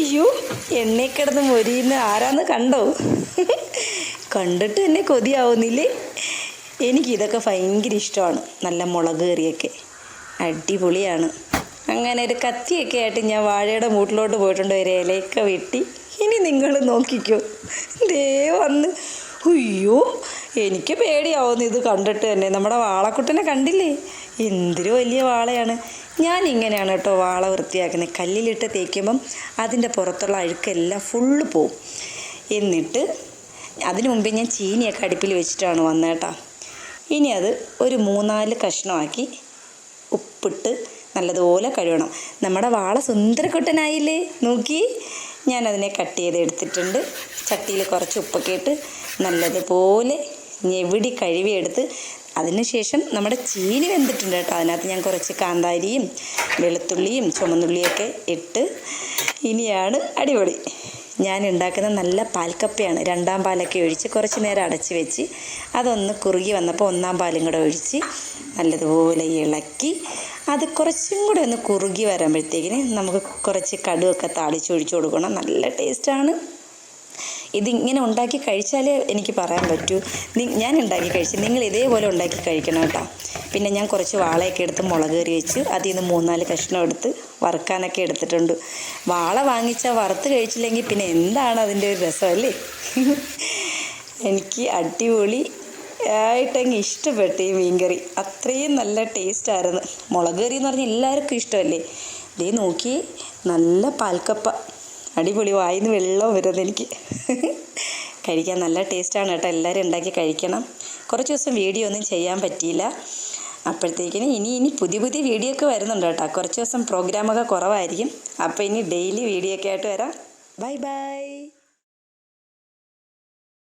അയ്യോ, എണ്ണയിൽ കിടന്ന് മൊരിയുന്ന ആരാന്ന് കണ്ടോ? കണ്ടിട്ട് എന്നെ കൊതിയാവുന്നില്ലേ? എനിക്കിതൊക്കെ ഭയങ്കര ഇഷ്ടമാണ്. നല്ല മുളക് കറിയൊക്കെ അടിപൊളിയാണ്. അങ്ങനെ ഒരു കത്തിയൊക്കെ ആയിട്ട് ഞാൻ വാഴയുടെ മൂട്ടിലോട്ട് പോയിട്ടുണ്ട്. ഒരു ഇലയൊക്കെ വെട്ടി. ഇനി നിങ്ങൾ നോക്കിക്കോ, ദേ വന്ന്. അയ്യോ, എനിക്ക് പേടിയാവുന്നു ഇത് കണ്ടിട്ട് തന്നെ. നമ്മുടെ വാളക്കുട്ടനെ കണ്ടില്ലേ? എന്തൊരു വലിയ വാളയാണ്. ഞാൻ ഇങ്ങനെയാണ് കേട്ടോ വാള വൃത്തിയാക്കുന്നത്. കല്ലിലിട്ട് തേക്കുമ്പം അതിൻ്റെ പുറത്തുള്ള അഴുക്കെല്ലാം ഫുള്ള് പോവും. എന്നിട്ട് അതിനു മുമ്പേ ഞാൻ ചീനിയൊക്കെ അടുപ്പിൽ വെച്ചിട്ടാണ് വന്നേട്ടാ. ഇനി അത് ഒരു 3-4 കഷ്ണമാക്കി ഉപ്പിട്ട് നല്ലതുപോലെ കഴുകണം. നമ്മുടെ വാള സുന്ദരക്കുട്ടനായില്ലേ? നോക്കി, ഞാനതിനെ കട്ട് ചെയ്ത് എടുത്തിട്ടുണ്ട്. ചട്ടിയിൽ കുറച്ച് ഉപ്പൊക്കെ ഇട്ട് നല്ലതുപോലെ ഞെവിടി കഴുകിയെടുത്ത് അതിനുശേഷം നമ്മുടെ ചീനി വെന്തിട്ടുണ്ട് കേട്ടോ. അതിനകത്ത് ഞാൻ കുറച്ച് കാന്താരിയും വെളുത്തുള്ളിയും ചുമന്നുള്ളിയൊക്കെ ഇട്ട് ഇനിയാണ് അടിപൊളി. ഞാൻ ഉണ്ടാക്കുന്ന നല്ല പാൽക്കപ്പയാണ്. 2ാം പാലൊക്കെ ഒഴിച്ച് കുറച്ച് നേരം അടച്ച് വെച്ച് അതൊന്ന് കുറുകി വന്നപ്പോൾ 1ാം പാലും കൂടെ ഒഴിച്ച് നല്ലതുപോലെ ഇളക്കി അത് കുറച്ചും കൂടെ ഒന്ന് കുറുകി വരുമ്പോഴത്തേക്കിന് നമുക്ക് കുറച്ച് കടുവൊക്കെ താളിച്ചൊഴിച്ച് കൊടുക്കണം. നല്ല ടേസ്റ്റാണ്. ഇതിങ്ങനെ ഉണ്ടാക്കി കഴിച്ചാലേ എനിക്ക് പറയാൻ പറ്റൂ. ഞാൻ ഉണ്ടാക്കി കഴിച്ചു, നിങ്ങൾ ഇതേപോലെ ഉണ്ടാക്കി കഴിക്കണം കേട്ടോ. പിന്നെ ഞാൻ കുറച്ച് വാളയൊക്കെ എടുത്ത് മുളക് കറി വെച്ച് അതിൽ നിന്ന് 3-4 കഷ്ണം എടുത്ത് വറുക്കാനൊക്കെ എടുത്തിട്ടുണ്ട്. വാള വാങ്ങിച്ചാൽ വറുത്ത് കഴിച്ചില്ലെങ്കിൽ പിന്നെ എന്താണ് അതിൻ്റെ ഒരു രസമല്ലേ? എനിക്ക് അടിപൊളി ആയിട്ടങ്ങ് ഇഷ്ടപ്പെട്ടു ഈ മീൻകറി. അത്രയും നല്ല ടേസ്റ്റായിരുന്നു. മുളക് കറി എന്ന് പറഞ്ഞാൽ എല്ലാവർക്കും ഇഷ്ടമല്ലേ? ദേ നോക്കി, നല്ല പാൽക്കപ്പ അടിപൊളി. വായിന്ന് വെള്ളം വരുന്നത് എനിക്ക്. കഴിക്കാൻ നല്ല ടേസ്റ്റാണ് കേട്ടോ. എല്ലാവരും ഉണ്ടാക്കി കഴിക്കണം. കുറച്ച് ദിവസം വീഡിയോ ഒന്നും ചെയ്യാൻ പറ്റിയില്ല. അപ്പോഴത്തേക്കിന് ഇനി പുതിയ വീഡിയോ ഒക്കെ വരുന്നുണ്ട് കേട്ടോ. കുറച്ച് ദിവസം പ്രോഗ്രാമൊക്കെ കുറവായിരിക്കും. അപ്പോൾ ഇനി ഡെയിലി വീഡിയോ ഒക്കെ ആയിട്ട് വരാം. Bye bye.